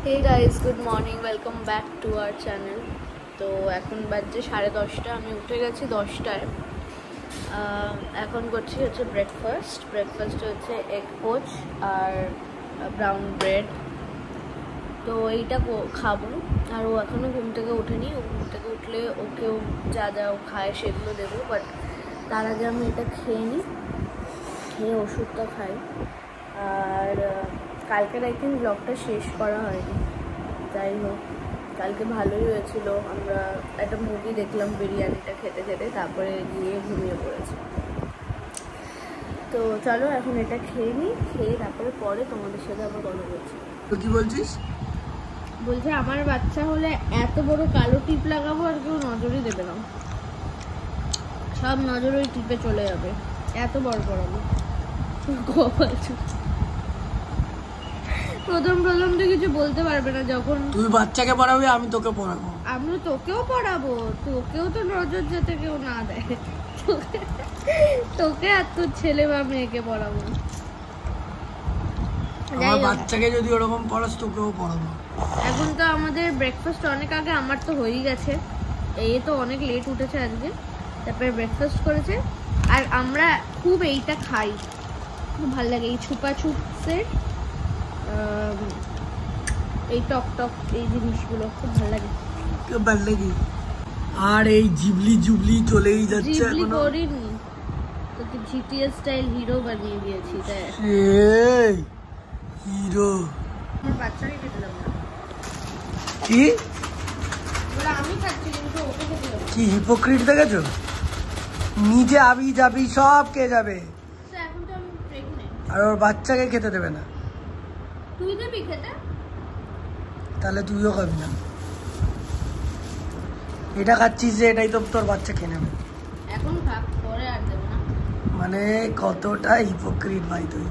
Hey guys, good morning. Welcome back to our channel. তো এখন বাজে 10:30, আমি উঠে গেছি 10টায়। এখন করছি হচ্ছে ব্রেকফাস্ট হচ্ছে এগ পোচ আর ব্রাউন ব্রেড। তো এইটা খাবো। আর ও এখনও ঘুম থেকে ওঠেনি। ও ঘুম থেকে উঠলে ওকেও যা যা ও খায় সেগুলো দেবো, বাট তার আগে আমি এটা খেয়ে ওষুধটা খাই। আর কালকের আই থিঙ্ক ব্লগটা শেষ করা হয়নি, যাই হোক কালকে ভালোই হয়েছিল। আমরা একটা মুভি দেখলাম বিরিয়ানিটা খেতে খেতে, তারপরে গিয়ে ঘুমিয়ে পড়েছি। তো চলো এখন এটা খেয়ে নিই, খেয়ে তারপরে তোমাদের সাথে আবার কথা বলছি। কি বলছিস? বলছে আমার বাচ্চা হলে এত বড় কালো টিপ লাগাবো আর কেউ নজরই দেবে না, সব নজর ওই টিপে চলে যাবে, এত বড় পড়াবো। প্রথম তো কিছু বলতে পারবে না, যখন তুই বাচ্চাকে পড়াবি আমি তোকে পড়াবো। আমি তোকেও পড়াবো, তোকেও তো নজর যেতে কেউ না দেয়, তোকে আর তোর ছেলে বা মেয়েকে পড়াবো। আমার বাচ্চাকে যদি ওরকম পড়াস তোকেও পড়াবো। এখন তো আমাদের ব্রেকফাস্ট অনেক আগে, আমার তো হয়েই গেছে। এই তো অনেক লেট উঠেছে আজকে, তারপরে ব্রেকফাস্ট করেছে। আর আমরা খুব এইটা খাই, খুব ভালো লাগে এই ছুপা ছুপসের এই টক এই জিনিসগুলো খুব ভালো লাগে। আর এই জিবলি চলেই যাচ্ছে। জিবলি করিনি, তোকে জিটিএস স্টাইল হিরো বানিয়ে দিয়েছি। তাই এই হিরো আমার বাচ্চাকে খেতে দেব না। কি বলে আমি খাচ্ছি কিন্তু ওকে খেতে দেব। কি হিপোক্রিট দেখেছো? নিজে আবি যাবি সব কে যাবে, এখন তো আমি প্রেগন্যান্ট। আর ওর বাচ্চাকে খেতে দেবে না। তুই দেবি খেতে? তাহলে তুইও খাবি না। এটা খাচ্ছিস যে এটাই তো তোর বাচ্চা খেয়ে নেবে। এখন খাক, পরে আর দেব না। মানে কতটা হিপোক্রিট ভাই তুই।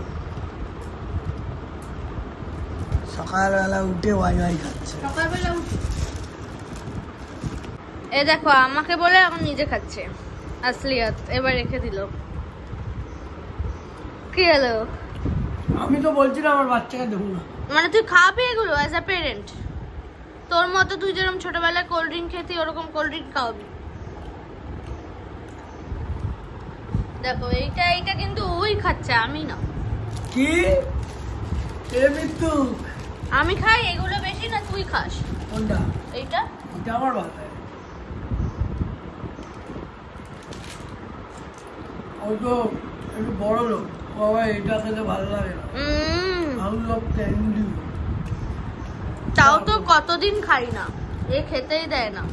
সকালবেলা উঠে ওয়াই খাচ্ছে। সকালবেলা উঠি এ দেখো আমাকে বলে এখন নিজে খাচ্ছে। আসলিয়াত এবার রেখে দিল। কি হলো? আমি তো বলছিলাম আমার বাচ্চাকে দেবো না। মানে তুই খাবি এগুলো অ্যাজ আ পেরেন্ট? তোর মতো তুই যেরকম ছোটবেলায় কোল্ড ড্রিঙ্ক খেতি, ওরকম কোল্ড ড্রিঙ্ক খাওয়াবি? দেখো এইটা কিন্তু ওই খাচ্ছে, আমি না। কি এ মৃত্যু? আমি খাই এগুলো বেশি না, তুই খাস কোনটা? এইটা। এটা আমার ভালো লাগে। ও তো একটু বড় লোক, বাবা এটা খেতে ভালো লাগে না। আমি লোক ক্যান্ডি। তাও তো কতদিন খাই না, এ খেতেই দেয় না।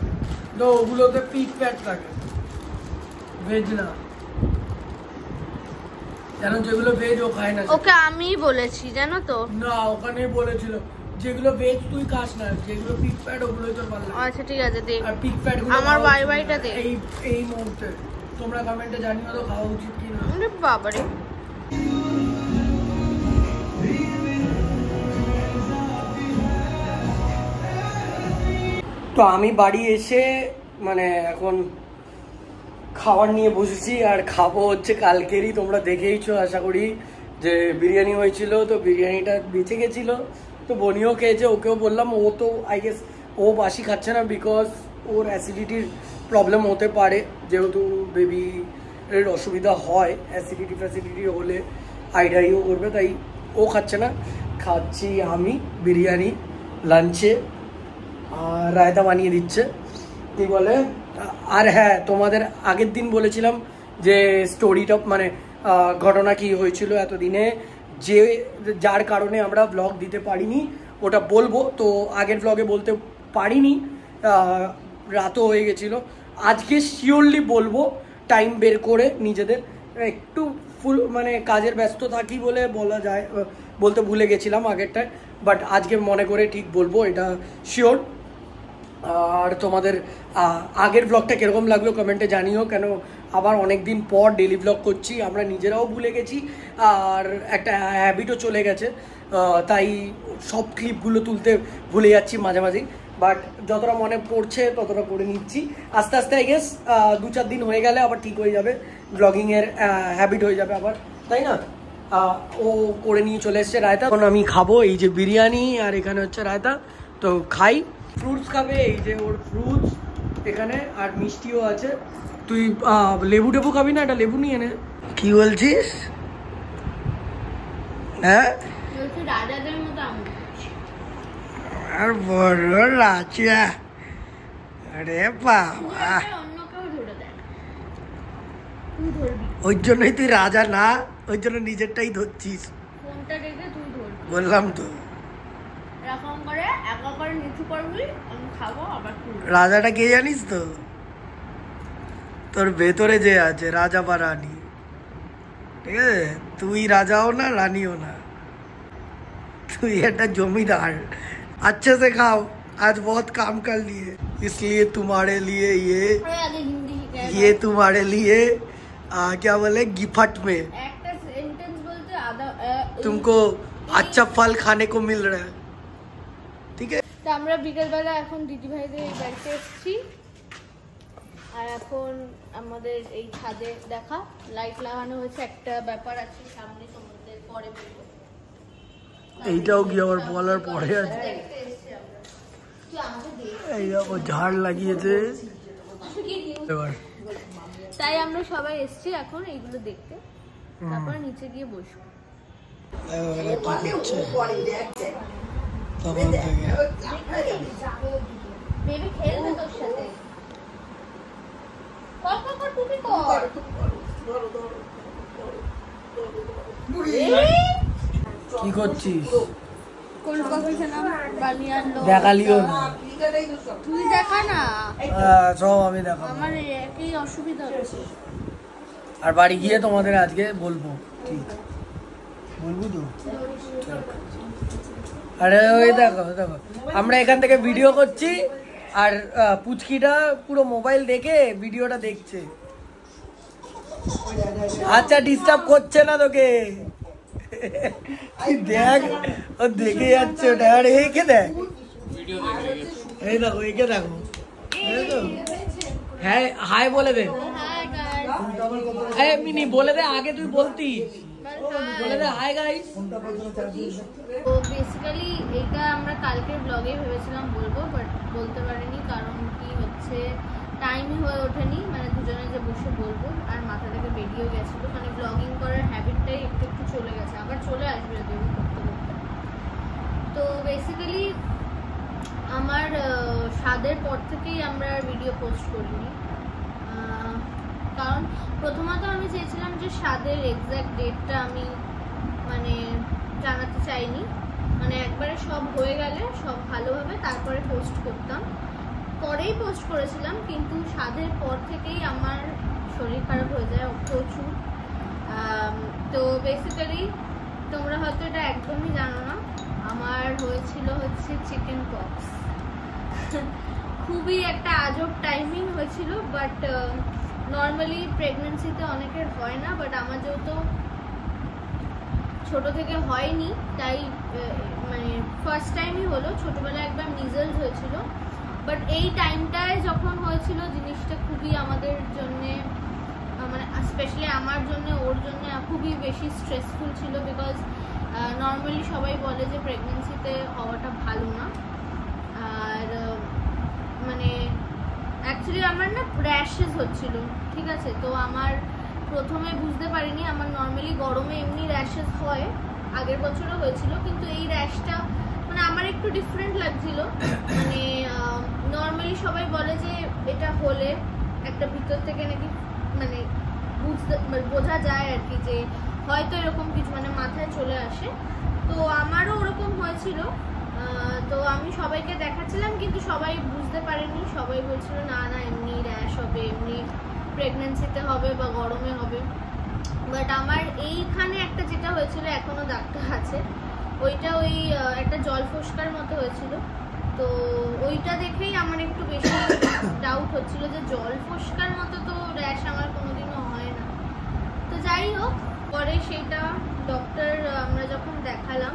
তো ওগুলোতে পিক প্যাক থাকে, ভেজ না। জানো যেগুলো ভেজ ও খায় না। ওকে আমি বলেছি জানো তো। না ওখানে বলেছিল যেগুলো ভেজ তুই খাস না, যেগুলো পিক প্যাড ওগুলোই তোর ভালো লাগে। আচ্ছা ঠিক আছে, দেখ। আর পিক প্যাড আমার বাইটা দে। এই মুহূর্তে তোমরা কমেন্টে জানিও তো খাওয়া উচিত কিনা। আরে বাবারে। তো আমি বাড়ি এসে মানে এখন খাবার নিয়ে বসেছি, আর খাবো হচ্ছে কালকেরই। তোমরা দেখেইছো আশা করি যে বিরিয়ানি হয়েছিল, তো বিরিয়ানিটা বেঁচে গেছিলো, তো বনিও খেয়েছে। ওকেও বললাম, ও তো আই গেস ও বাসি খাচ্ছে না, বিকজ ওর অ্যাসিডিটির প্রবলেম হতে পারে, যেহেতু বেবির অসুবিধা হয় অ্যাসিডিটি হলে আইডাইও করবে, তাই ও খাচ্ছে না। খাচ্ছি আমি বিরিয়ানি লাঞ্চে, আর রায়তা বানিয়ে দিচ্ছে কি বলে। আর হ্যাঁ, তোমাদের আগের দিন বলেছিলাম যে স্টোরিটা মানে ঘটনা কি হয়েছিল এতদিনে, যার কারণে আমরা ব্লগ দিতে পারিনি ওটা বলবো। তো আগের ব্লগে বলতে পারিনি, রাতও হয়ে গেছিলো। আজকে শিওরলি বলবো, টাইম বের করে নিজেদের। একটু ফুল মানে কাজের ব্যস্ত থাকি বলে বলতে ভুলে গেছিলাম আগেরটায়, বাট আজকে মনে করে ঠিক বলবো, এটা শিওর। আর তোমাদের আগের ব্লগটা কীরকম লাগলো কমেন্টে জানিও, কেন আবার অনেক দিন পর ডেলি ব্লগ করছি, আমরা নিজেরাও ভুলে গেছি, আর একটা হ্যাবিটও চলে গেছে, তাই সব ক্লিপগুলো তুলতে ভুলে যাচ্ছি মাঝে মাঝেই। বাট যতটা মনে পড়ছে ততটা করে নিচ্ছি, আস্তে আস্তে আই গেস 2-4 দিন হয়ে গেলে আবার ঠিক হয়ে যাবে, ব্লগিংয়ের হ্যাবিট হয়ে যাবে আবার, তাই না? ও করে নিয়ে চলে এসছে রায়তা। এখন আমি খাবো এই যে বিরিয়ানি আর এখানে হচ্ছে রায়তা। তো খাই। ফ্রুটস খাবে, এই যে ওর ফ্রুটস এখানে, আর মিষ্টিও আছে। তুই লেবু টেবু খাবি না? এটা লেবু নিয়ে নে। কি বলছিস? হ্যাঁ আর বড় রাজা, আরে বাবা, ওই জন্যই তুই রাজা না, ওই জন্য নিজেরটাই ধরছিস। বললাম তো রাজাটা কে জানিস তো? তোর ভেতরে যে আছে, রাজা বা রানী, ঠিক আছে? তুই রাজাও না রানীও না, তুই একটা জমিদার। अच्छे से खाओ, आज बहुत काम कर लिए, इसलिए तुम्हारे लिए ये तुम्हारे लिए क्या बोले गिफ्ट में तुमको अच्छा फल खाने को मिल रहा है, ठीक है? তো আমরা বিকেলবেলা এখন দিদি ভাইদের বাড়িতে এসেছি, আর এখন আমাদের এই ছাদে দেখা লাইট লাগানো হয়েছে। একটা ব্যাপার আছে সামনে, তোমাদের পরে বলবো। এইটাও কি আবার বলার পরে আছে? এই দেখো ঝাড় লাগিয়েছে, তাই আমরা সবাই এসেছি এখন এইগুলো দেখতে, তারপর নিচে গিয়ে বসবো। বেবি খেলবে তোর সাথে, কি করছিস? কোন কফি খেলাম, বানিয়ালো দেখালিও না, তুই দেখা না। সব আমি দেখাবো, আমার একই অসুবিধা হচ্ছে। আর বাড়ি গিয়ে তোমাদের আজকে বলবো, ঠিক বলবো তো? আরে ওই দেখো দেখো, আমরা এখান থেকে ভিডিও করছি আর পুচকিটা পুরো মোবাইল দেখে ভিডিওটা দেখছে। আচ্ছা ডিস্টার্ব করছে না তোকে? দেখ ও দেখে যাচ্ছে ওটা, আর একে দেখ, এই দেখো একে দেখো। হ্যাঁ হাই বলে দে, মিনি বলে দে, আগে তুই বলতিস, বলে দে হাই গাইস। তো বেসিক্যালি এটা আমরা কালকের ব্লগে ভেবেছিলাম বলবো, বাট বলতে পারিনি, কারণ কি হচ্ছে টাইমই হয়ে ওঠেনি, মানে দুজনে যে বসে বলবো, আর মাথা থেকে বেরিয়েও গেছিলো, মানে ব্লগিং করার হ্যাবিটটাই একটু একটু চলে গেছে, আবার চলে আসবে করতে করতে। তো বেসিক্যালি আমার স্বাদের পর থেকেই আমরা ভিডিও পোস্ট করিনি, কারণ প্রথমত আমি চেয়েছিলাম যে স্বাদের এক্স্যাক্ট ডেটটা আমি মানে জানাতে চাইনি, মানে একবারে সব হয়ে গেলে সব ভালোভাবে তারপরে পোস্ট করতাম, পরেই পোস্ট করেছিলাম। কিন্তু স্বাদের পর থেকেই আমার শরীর খারাপ হয়ে যায় প্রচুর। তো বেসিক্যালি তোমরা হয়তো এটা একদমই জানো না, আমার হয়েছিল হচ্ছে চিকেন পক্স। খুবই একটা আজব টাইমিং হয়েছিল, বাট নর্মালি প্রেগনেন্সিতে অনেকের হয় না, বাট আমার যেহেতু ছোট থেকে হয়নি তাই মানে ফার্স্ট টাইমই হলো। ছোটবেলায় একবার মিজলস হয়েছিল, বাট এই টাইমটায় যখন হয়েছিল জিনিসটা খুবই আমাদের জন্যে, মানে স্পেশালি আমার জন্য, ওর জন্য খুবই বেশি স্ট্রেসফুল ছিল, বিকজ নর্মালি সবাই বলে যে প্রেগনেন্সিতে হওয়াটা ভালো না। আর মানে অ্যাকচুয়ালি আমার না র্যাশেস হচ্ছিল, ঠিক আছে? তো আমার প্রথমে বুঝতে পারিনি, আমার নর্মালি গরমে এমনি র্যাশেস হয়, আগের বছরও হয়েছিল, কিন্তু এই র্যাশটা মানে আমার একটু ডিফারেন্ট লাগছিল। মানে নর্মালি সবাই বলে যে এটা হলে একটা ভিতর থেকে নাকি মানে বোঝা যায় আর কি, যে হয়তো এরকম কিছু মানে মাথায় চলে আসে। তো আমারও ওরকম হয়েছিল, তো আমি সবাইকে দেখাচ্ছিলাম, কিন্তু সবাই বুঝতে পারেনি, সবাই বলছিল না না এমনি র্যাশ হবে, এমনি প্রেগনেন্সিতে হবে বা গরমে হবে। বাট আমার এইখানে একটা যেটা হয়েছিল, এখনো দাগটা আছে, ওইটা ওই একটা জল ফোস্কার মতো হয়েছিল। তো ওইটা দেখেই আমার একটু বেশি ডাউট হচ্ছিল যে জল ফোস্কার মতো তো র্যাশ আমার কোনোদিনও হয় না। তো যাই হোক, পরে সেটা ডক্টর আমরা যখন দেখালাম,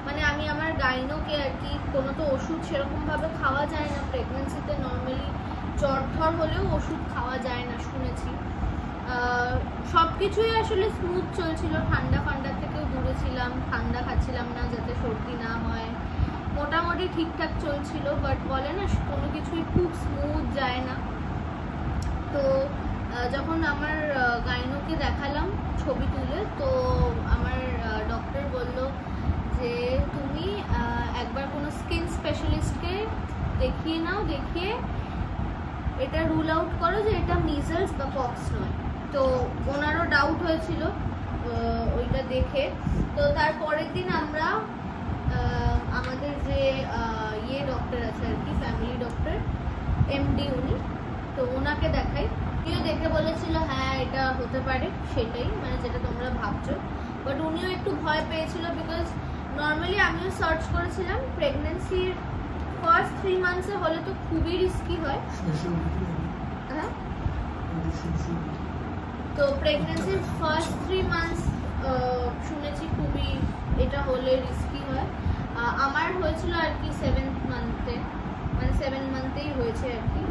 মানে আমি আমার গাইনোকে আর কি, কোনো তো ওষুধ সেরকমভাবে খাওয়া যায় না প্রেগনেন্সিতে, নর্মালি জ্বর ঠর হলেও ওষুধ খাওয়া যায় না শুনেছি। সব কিছুই আসলে স্মুথ চলছিল, ঠান্ডা ফান্ডা থেকে ঘুরেছিলাম, ঠান্ডা খাচ্ছিলাম না যাতে সর্দি না হয়, মোটামুটি ঠিকঠাক চলছিল। বাট বলে না কোনো কিছুই খুব স্মুথ যায় না। তো যখন আমার গাইনোকে দেখালাম ছবি তুলে, তো আমার ডক্টর বলল যে তুমি একবার কোনো স্কিন স্পেশালিস্টকে দেখিয়ে নাও, দেখিয়ে এটা রুল আউট করো যে এটা মিজলস বা পক্স নয়। তো ওনারও ডাউট হয়েছিল ওইটা দেখে। তো তারপরের দিন আমরা আমাদের যে ডক্টর আছে আর কি, ফ্যামিলি ডক্টর, এমডি উনি, তো ওনাকে দেখাই। উনিও দেখে বলেছিল হ্যাঁ এটা হতে পারে, সেটাই মানে যেটা তোমরা ভাবছো। বাট উনিও একটু ভয় পেয়েছিল, বিকজ নর্মালি আমিও সার্চ করেছিলাম প্রেগনেন্সির ফার্স্ট 3 মান্থসে হলে তো খুবই রিস্কি হয়। হ্যাঁ, তো প্রেগনেন্সির ফার্স্ট 3 মান্থস শুনেছি খুবই এটা হলে রিস্কি হয়। আমার হয়েছিল আর কি 7th মান্থে, মানে 7 মান্থেই হয়েছে আর কি,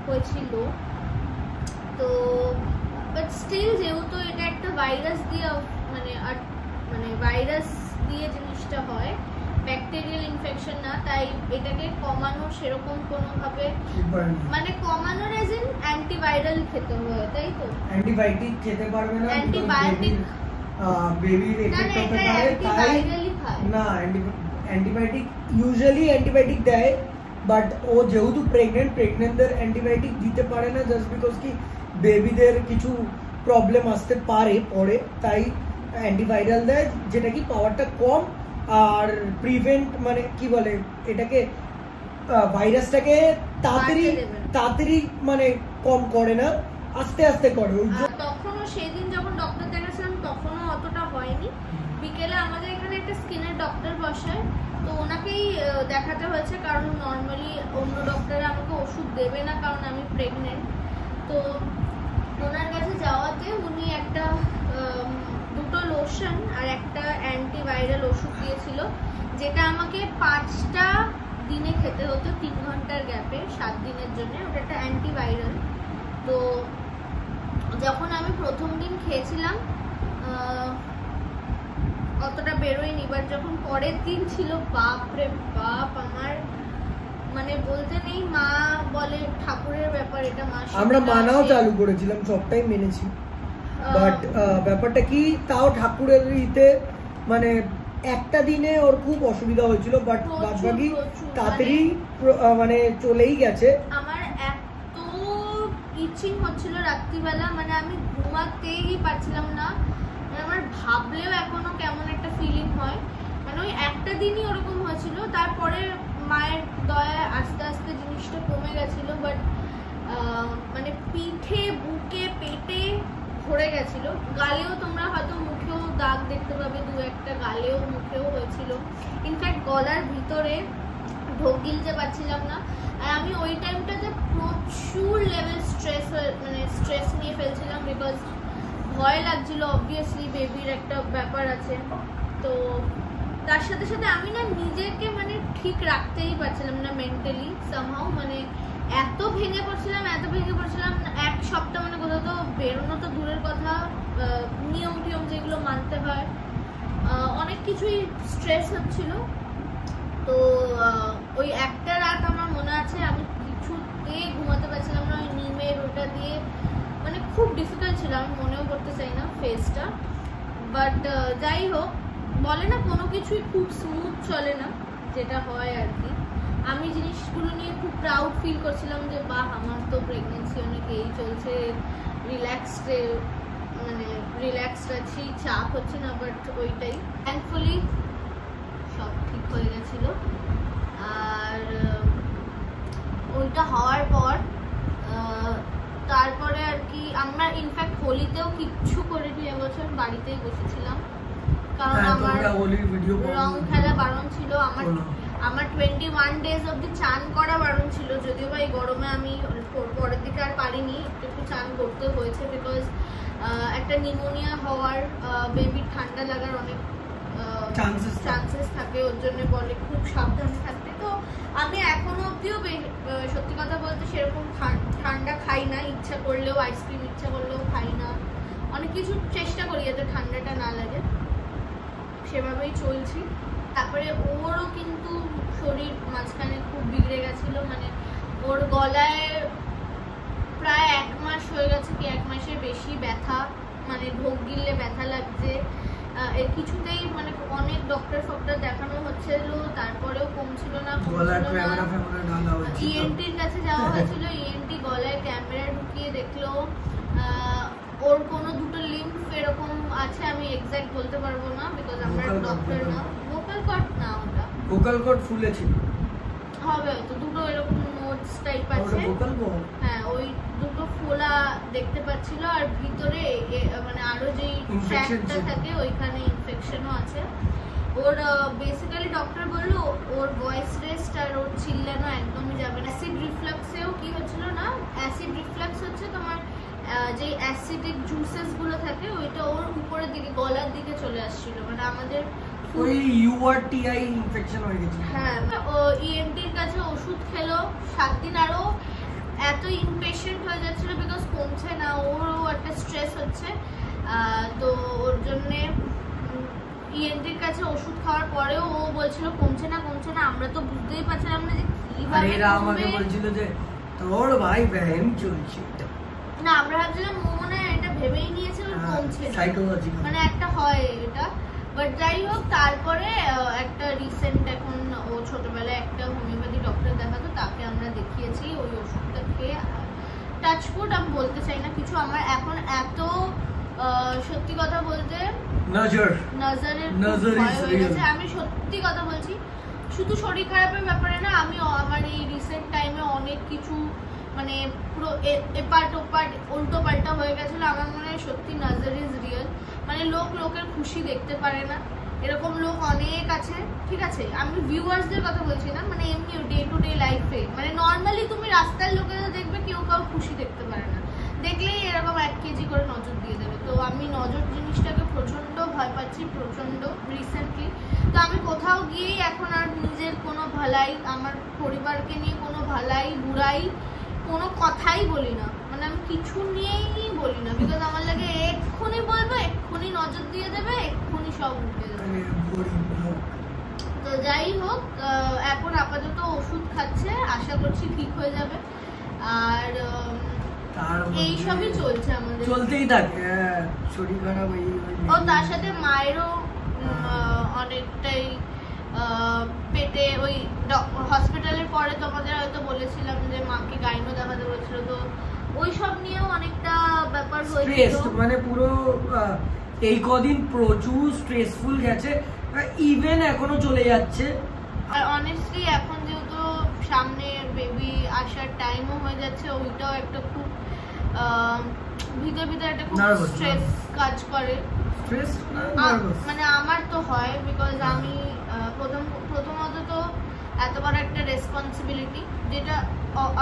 হয়েছিল। তো বাট স্টিল যেহেতু এটা একটা ভাইরাস দিয়ে মানে ভাইরাস দিয়ে জিনিসটা হয়, ব্যাকটেরিয়াল ইনফেকশন না, তাই এটাকে কমানো সেরকম কোনোভাবে মানে কমানোর এজ ইন অ্যান্টিভাইরাল খেতে হয়, তাই তো? অ্যান্টিবায়োটিক খেতে পারবে না, অ্যান্টিবায়োটিক বেবির এফেক্ট হতে পারে, তাই না অ্যান্টিবায়োটিক ইউজুয়ালি অ্যান্টিবায়োটিক দেয়। বাট ও যেহেতু প্রেগনেন্টদের অ্যান্টিবায়োটিক দিতে পারে না, জাস্ট বিকজ কি বেবিদের কিছু প্রবলেম আসতে পারে পরে, তাই অ্যান্টিভাইরাল দেয়, যেটা কি পাওয়ারটা কম আর প্রিভেন্ট মানে কি বলে এটাকে, ভাইরাসটাকে তাড়াতাড়ি মানে কম করে না, আস্তে আস্তে করে। তখনও সেদিন যখন ডক্টর দেখাচ্ছিলাম তখনও অতটা হয়নি। বিকেলে আমাদের এখানে একটা স্কিনের ডক্টর বসায়, তো ওনাকেই দেখাতে হয়েছে, কারণ নর্মালি অন্য ডক্টররা আমাকে ওষুধ দেবে না, কারণ আমি প্রেগনেন্ট। তো ওনার কাছে যাওয়াতে উনি একটা 2টো লোশন আর একটা অ্যান্টিভাইরাল ওষুধ দিয়েছিল, যেটা আমাকে 5টা দিনে খেতে হতো, 3 ঘন্টার গ্যাপে, 7 দিনের জন্য। ওটা একটা অ্যান্টিভাইরাল। তো যখন আমি প্রথম দিন খেয়েছিলাম অতটা বেরোয়নি, বাট যখন পরের দিন ছিল, বাপরে বাপ, আমার মানে বলতে নেই। মা বলে ঠাকুরের ব্যাপার এটা, মা আমরা মানাও চালু করেছিলাম, সবটাই মেনেছি। বাট ব্যাপারটা কি, তাও ঠাকুরের ইতে মানে একটা দিনে ওর খুব অসুবিধা হয়েছিল, বাট বাদবাকি তাড়াতাড়ি মানে চলেই গেছে। আমার এত ইচিং হচ্ছিল রাত্রিবেলা, মানে আমি ঘুমাতেই পারছিলাম না, আমার ভাবলেও এখনো কেমন একটা ফিলিং হয়। মানে ওই একটা দিনই ওরকম হয়েছিল, তারপরে মায়ের দয়ায় আস্তে আস্তে জিনিসটা কমে গেছিল। বাট মানে পিঠে, বুকে, পেটে ভরে গেছিল। গালেও তোমরা হয়তো মুখেও দাগ দেখতে পাবে, 2-1টা গালেও মুখেও হয়েছিল। ইনফ্যাক্ট গলার ভিতরে ঢোক গিলতে পারছিলাম না। আর আমি ওই টাইমটাতে প্রচুর লেভেল স্ট্রেস নিয়ে ফেলছিলাম, বিকজ ভয় লাগছিল, অবভিয়াসলি বেবির একটা ব্যাপার আছে। তো তার সাথে সাথে আমি না নিজেকে মানে ঠিক রাখতেই পারছিলাম না মেন্টালি সামহাউ। মানে এত ভেঙে পড়ছিলাম 1 সপ্তাহ, মানে কোথাও তো বেরোনো তো দূরের কথা, নিয়ম টিয়ম যেগুলো মানতে হয়, অনেক কিছুই স্ট্রেস হচ্ছিল। তো ওই একটা রাত আমার মনে আছে আমি কিছুতেই ঘুমাতে পারছিলাম না, ওই নিমের ওটা দিয়ে, মানে খুব ডিফিকাল্ট ছিল, আমি মনেও করতে চাই না ফেসটা। বাট যাই হোক, বলে না কোনো কিছুই খুব স্মুথ চলে না, যেটা হয় আর কি। আমি জিনিসগুলো নিয়ে খুব প্রাউড ফিল করছিলাম যে বাহ, আমার তো প্রেগনেন্সি অনেক এই চলছে, রিল্যাক্সড আছি, চাপ হচ্ছে না। বাট ওইটাই থ্যাঙ্কফুলি সব ঠিক হয়ে গেছিল। আর ওইটা হওয়ার পর তারপরে আর কি আমরা ইনফ্যাক্ট হোলিতেও কিচ্ছু করিনি এবছর, বাড়িতেই বসেছিলাম, কারণ আমার রং খেলা বারণ ছিল। আমার 21 ডেজ অব্দি চান করা বারণ ছিল, যদিও বা এই গরমে আমি পরের দিকে আর পারিনি, একটু চান করতে হয়েছে, বিকজ একটা নিউমোনিয়া হওয়ার, বেবির ঠান্ডা লাগার অনেক চান্সেস থাকে, ওর জন্য বলে খুব সাবধানে থাকতে। তো আমি এখনো অব্দিও সত্যি কথা বলতে সেরকম ঠান্ডা খাই না, ইচ্ছা করলেও আইসক্রিম ইচ্ছা করলেও খাই না, অনেক কিছু চেষ্টা করি যাতে ঠান্ডাটা না লাগে। সেভাবেই চলছি। তারপরে ওরও কিন্তু শরীর মাঝখানে খুব বিগড়ে গেছিল, মানে ওর গলায় প্রায় 1 মাস হয়ে গেছে কি 1 মাসের বেশি ব্যথা, মানে ঢোক গিললে ব্যথা লাগছে। এর কিছুতেই মানে অনেক ডক্টর ফক্টর দেখানো হচ্ছিল, তারপরেও কমছিল না। ইএনটির কাছে যাওয়া হয়েছিল, ইএনটি গলায় ক্যামেরা ঢুকিয়ে দেখলো ওর কোনো দুটো লিম্ফ এরকম আছে, আমি এক্সাক্ট বলতে পারবো না বিকজ আমরা ডক্টর না। ভোকাল কর্ড না, ওটা ভোকাল কর্ড ফুলেছে হবে হয়তো, দুটো এরকম নোটস টাইপ আছে। হ্যাঁ, ওই দুটো ফোলা দেখতে পাচ্ছিল, আর ভিতরে মানে আরো যেই ট্র্যাকটা থাকে ওইখানে ইনফেকশনও আছে। ওর বেসিক্যালি ডক্টর বললো ওর ভয়েস রেস্ট আর ওর চিল্লানো একদমই যাবে না। অ্যাসিড রিফ্লাক্সেও কি হচ্ছিল না, অ্যাসিড রিফ্লাক্স হচ্ছে তোমার যে অ্যাসিডিক জুসেস গুলো থাকে ওইটা ওর উপরের দিকে গলার দিকে চলে আসছিল, মানে আমাদের ওই ইউআরটিআই ইনফেকশন হয়ে গেছে। হ্যাঁ, ও ইএনটির কাছে ওষুধ খেলো 7 দিন, আরও এত ইমপেশেন্ট হয়ে যাচ্ছিল বিকজ কমছে না, ওরও একটা স্ট্রেস হচ্ছে। তো ওর জন্যে ইএনটির কাছে ওষুধ খাওয়ার পরেও ও বলছিল কমছে না কমছে না। আমরা তো বুঝতেই পারছিলাম না যে কিভাবে এরা আমাকে বলছিল যে তোর ভাই ব্যায়াম চলছে না, আমরা ভাবছিলাম ও মনে হয় এটা ভেবেই নিয়েছে ওর কমছে, মানে একটা হয় এটা। বাট যাই হোক, তারপরে একটা রিসেন্ট এখন ও ছোটবেলায় একটা হোমিওপ্যাথি ডক্টর দেখাতো, তাকে আমরা দেখিয়েছি। ওই ওষুধটা খেয়ে টাচফুড আমি বলতে চাই না কিছু, আমার এখন এত সত্যি কথা বলতে নজরের ভয় হয়ে গেছে। আমি সত্যি কথা বলছি, শুধু শরীর খারাপের ব্যাপারে না, আমি আমার এই রিসেন্ট টাইমে অনেক কিছু মানে পুরো এপার্ট ওপার্ট উল্টো পাল্টা হয়ে গেছিল। আমার মনে হয় সত্যি নজর ইজ রিয়েল, মানে লোকের খুশি দেখতে পারে না, এরকম লোক অনেক আছে। ঠিক আছে, আমি ভিউয়ার্সদের কথা বলছি না, মানে এমনি ডে টু ডে লাইফে, মানে নর্মালি তুমি রাস্তার লোকেরা দেখবে কেউ কাউ খুশি দেখতে পারে না, দেখলেই এরকম 1 কেজি করে নজর দিয়ে দেবে। তো আমি নজর জিনিসটাকে প্রচন্ড ভয় পাচ্ছি, প্রচন্ড রিসেন্টলি। তো আমি কোথাও গিয়েই এখন আর নিজের কোনো ভালাই, আমার পরিবারকে নিয়ে কোনো ভালাই বুড়াই কোনো কথাই বলি না, মানে আমি কিছু নিয়েই বলি না, বিকজ আমার লাগে এক্ষুনি বলবো, এক্ষুনি নজর দিয়ে দেবে, এক্ষুনি সব উঠে যাবে। তো যাই হোক, এখন আপাতত ওষুধ খাচ্ছে, আশা করছি ঠিক হয়ে যাবে। আর এই সবই চলছে আমাদের, চলতেই থাকে শরীর খারাপ। ও তার সাথে মায়েরও অনেকটাই পেটে, ওই হসপিটালের পরে তোমাদের হয়তো বলেছিলাম যে মাকে গাইনো দেখাতে বলেছিল, তো ওই সব নিয়েও অনেকটা ব্যাপার হয়েছিল, মানে পুরো এই কদিন প্রচুর স্ট্রেসফুল গেছে, ইভেন এখনো চলে যাচ্ছে। আর অনেস্টলি এখন যেহেতু সামনে বেবি আসার টাইমও হয়ে যাচ্ছে, ওইটাও একটা খুব ভিতর একটা খুব স্ট্রেস কাজ করে। মানে আমার তো হয়, বিকজ আমি প্রথমত তো এত বড় একটা রেসপন্সিবিলিটি, যেটা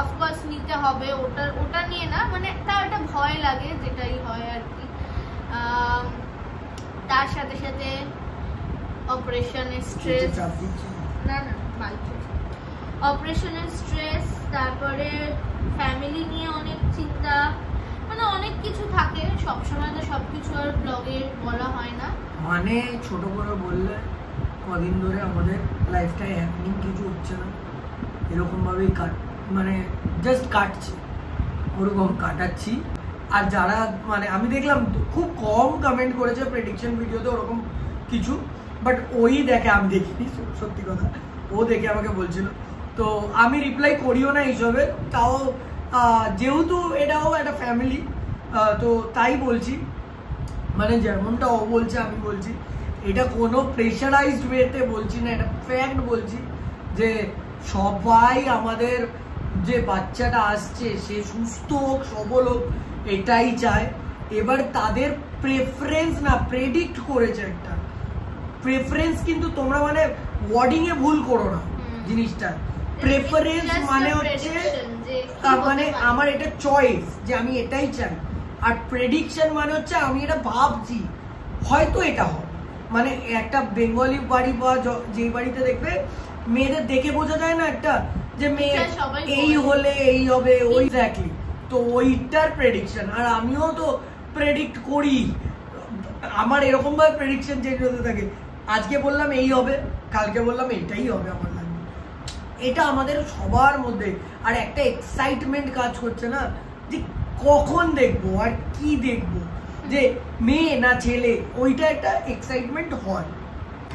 অফকোর্স নিতে হবে, ওটা নিয়ে না, মানে তার একটা ভয় লাগে, যেটাই হয় আর কি। তার সাথে সাথে অপারেশনের স্ট্রেস, অপারেশনের স্ট্রেস, তারপরে ফ্যামিলি নিয়ে অনেক চিন্তা, মানে অনেক কিছু থাকে। সবসময় তো সবকিছু আর ব্লগে বলা হয় না, মানে ছোট করে বললে কদিন ধরে আমাদের লাইফটাই হ্যাপেনিং কিছু হচ্ছে না, এরকম ভাবেই মানে জাস্ট কাটছি, ওরকম কাটাচ্ছি। আর যারা মানে আমি দেখলাম খুব কম কমেন্ট করেছে প্রেডিকশন ভিডিওতে ওরকম কিছু, বাট ওই দেখে, আমি দেখিনি সত্যি কথা, ও দেখে আমাকে বলছিল, তো আমি রিপ্লাই করিও না হিসাবে, তাও যেহেতু এটাও একটা ফ্যামিলি, তো তাই বলছি, মানে যেমনটা ও বলছে আমি বলছি, এটা কোনো প্রেশারাইজড ওয়েতে বলছি না, এটা ফ্যাক্ট বলছি যে সবাই আমাদের যে বাচ্চাটা আসছে সে সুস্থ হোক, সবল হোক, এটাই চায়। এবার তাদের প্রেফারেন্স না প্রেডিক্ট করেছে একটা প্রেফারেন্স, কিন্তু তোমরা মানে ওয়ার্ডিং এ ভুল করো না জিনিসটা। প্রেফারেন্স মানে হচ্ছে মানে আমার এটা চয়েস যে আমি এটাই চাই, আর প্রেডিকশন মানে হচ্ছে আমি এটা ভাবছি হয়তো এটা হবে। মানে একটা বেঙ্গলি বাড়ি বা যেই বাড়িতে দেখবে মেয়েদের দেখে বোঝা যায় না একটা যে মেয়ে এই হলে এই হবে, ওই এক্স্যাক্টলি, তো ওইটার প্রেডিকশন। আর আমিও তো প্রেডিক্ট করি, আমার এরকম ভাবে প্রেডিকশন চেঞ্জ হতে থাকে, আজকে বললাম এই হবে, কালকে বললাম এইটাই হবে আমার লাগবে। এটা আমাদের সবার মধ্যে আর একটা এক্সাইটমেন্ট কাজ করছে না, যে কখন দেখবো আর কি দেখবো, যে মেয়ে না ছেলে, ওইটা একটা এক্সাইটমেন্ট হয়।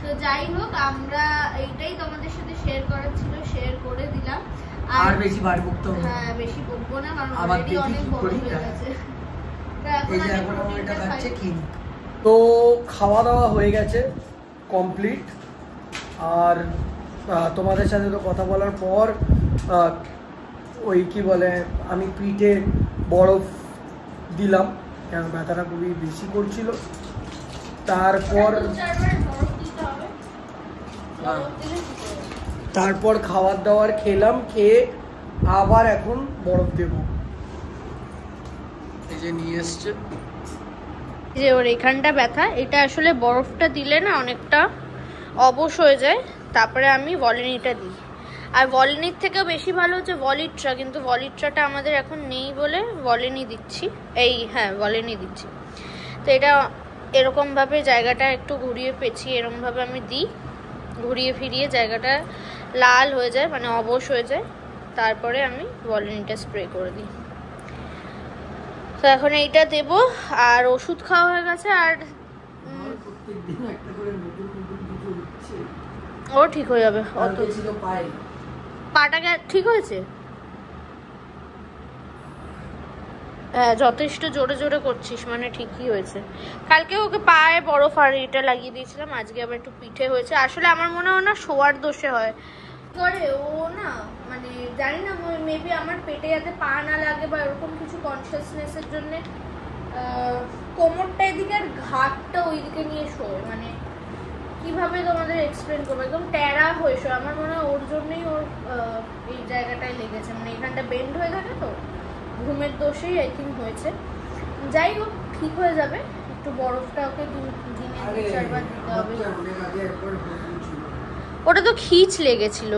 তো যাই হোক, আমরা এইটাই তোমাদের সাথে শেয়ার করার ছিল, শেয়ার করে দিলাম। আর বেশি বার বকতে হবে, হ্যাঁ বেশি বকবো না, কারণ আবার অলরেডি অনেক বড় হয়ে গেছে। এই যে এখন আমরা এটা খাচ্ছে কি। তো খাওয়া দাওয়া হয়ে গেছে কমপ্লিট, আর তোমাদের সাথে তো কথা বলার পর ওই কি বলে আমি পিঠে বরফ দিলাম, কারণ ব্যথাটা খুবই বেশি করছিল। তারপর খাবার দাবার খেলাম, খেয়ে আবার এখন বরফ দেবো। এই যে নিয়ে এসছে, যে ওর এখানটা ব্যথা, এটা আসলে বরফটা দিলে না অনেকটা অবশ হয়ে যায়। তারপরে আমি ভলিনিটা দিই, আর ভলিনির থেকেও বেশি ভালো হচ্ছে ভলিট্রা, কিন্তু ভলিট্রাটা আমাদের এখন নেই বলে ভলিনি দিচ্ছি। হ্যাঁ ভলিনি দিচ্ছি। তো এটা এরকমভাবে জায়গাটা একটু ঘুরিয়ে পেঁচিয়ে এরকমভাবে আমি দিই, ঘুরিয়ে ফিরিয়ে জায়গাটা লাল হয়ে যায়, মানে অবশ হয়ে যায়। তারপরে আমি ভলিনিটা স্প্রে করে দিই। তো এখন এইটা দেব, আর ওষুধ খাওয়া হয়ে গেছে। আর ও ঠিক হয়ে যাবে, অত পাটা ঠিক হয়েছে। হ্যাঁ যথেষ্ট জোরে জোরে করছিস, মানে ঠিকই হয়েছে। কালকে ওকে পায়ে বরফ আর এটা লাগিয়ে দিয়েছিলাম, আজকে আবার একটু পিঠে হয়েছে। আসলে আমার মনে হয় না শোয়ার দোষে হয় করে ও না, মানে জানি না, মেবি আমার পেটে যাতে পা না লাগে বা এরকম কিছু কনসিয়াসনেসের জন্য কোমরটা এদিকে আর ঘাটটা ওইদিকে নিয়ে শোয়। মানে কিভাবে তোমাদের এক্সপ্লেন করবো, একদম ট্যারা হয়ে শোয়। আমার মনে হয় ওর জন্যই ওর এই জায়গাটায় লেগেছে, মানে এখানটা বেন্ড হয়ে থাকে, তো ঘুমের দোষেই আই থিঙ্ক হয়েছে। যাই হোক ঠিক হয়ে যাবে। একটু বরফটা ওকে দিনে 2-4 বার দিতে হবে। ওটা তো খিঁচ লেগেছিল,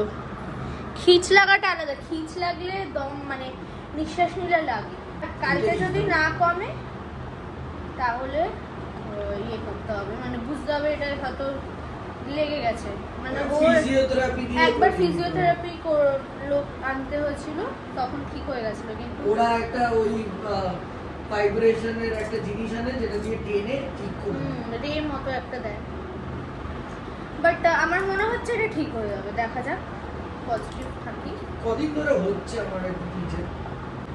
খিঁচ লাগাটা আলাদা, খিঁচ লাগলে দম মানে নিঃশ্বাস নিলে লাগে। কালকে যদি না কমে তাহলে ইয়ে করতে হবে, মানে বুঝতে হবে এটা হয়তো লেগে গেছে। মানে একবার ফিজিওথেরাপি লোক আনতে হয়েছিল, তখন ঠিক হয়ে গেছিল। কিন্তু ওরা একটা ওই ভাইব্রেশনের একটা জিনিস আনে, যেটা দিয়ে টেনে ঠিক করে রের মতো একটা দেয়। বাট আমার মনে হচ্ছে এটা ঠিক হয়ে যাবে, দেখা যাক, পজিটিভ থাকি। কদিন ধরে হচ্ছে আমার পিঠে।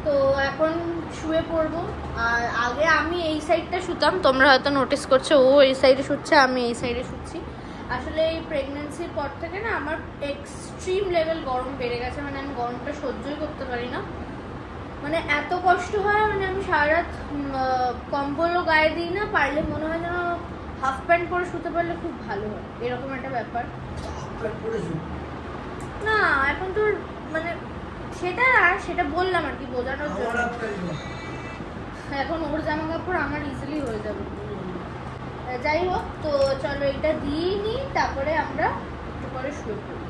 তো এখন শুয়ে পড়বো। আর আগে আমি এই সাইডটা শুতাম, তোমরা হয়তো নোটিস করছো, ও এই সাইডে শুচ্ছে, আমি এই সাইডে শুচ্ছি। আসলে এই প্রেগনেন্সির পর থেকে না আমার এক্সট্রিম লেভেল গরম বেড়ে গেছে, মানে আমি গরমটা সহ্যই করতে পারি না। মানে এত কষ্ট হয়, মানে আমি সারা রাত কম্বলও গায়ে দিই না, পারলে মনে হয় যেন হাফ প্যান্ট পরে শুতে পারলে খুব ভালো হয়, এরকম একটা ব্যাপার। না এখন তো মানে সেটা বললাম আর কি বোঝানোর জন্য। এখন ওর জামা কাপড় আমার ইজিলি হয়ে যাবে। যাই হোক, তো চলো এটা দিয়ে নিই, তারপরে আমরা একটু পরে শুয়ে পড়ি।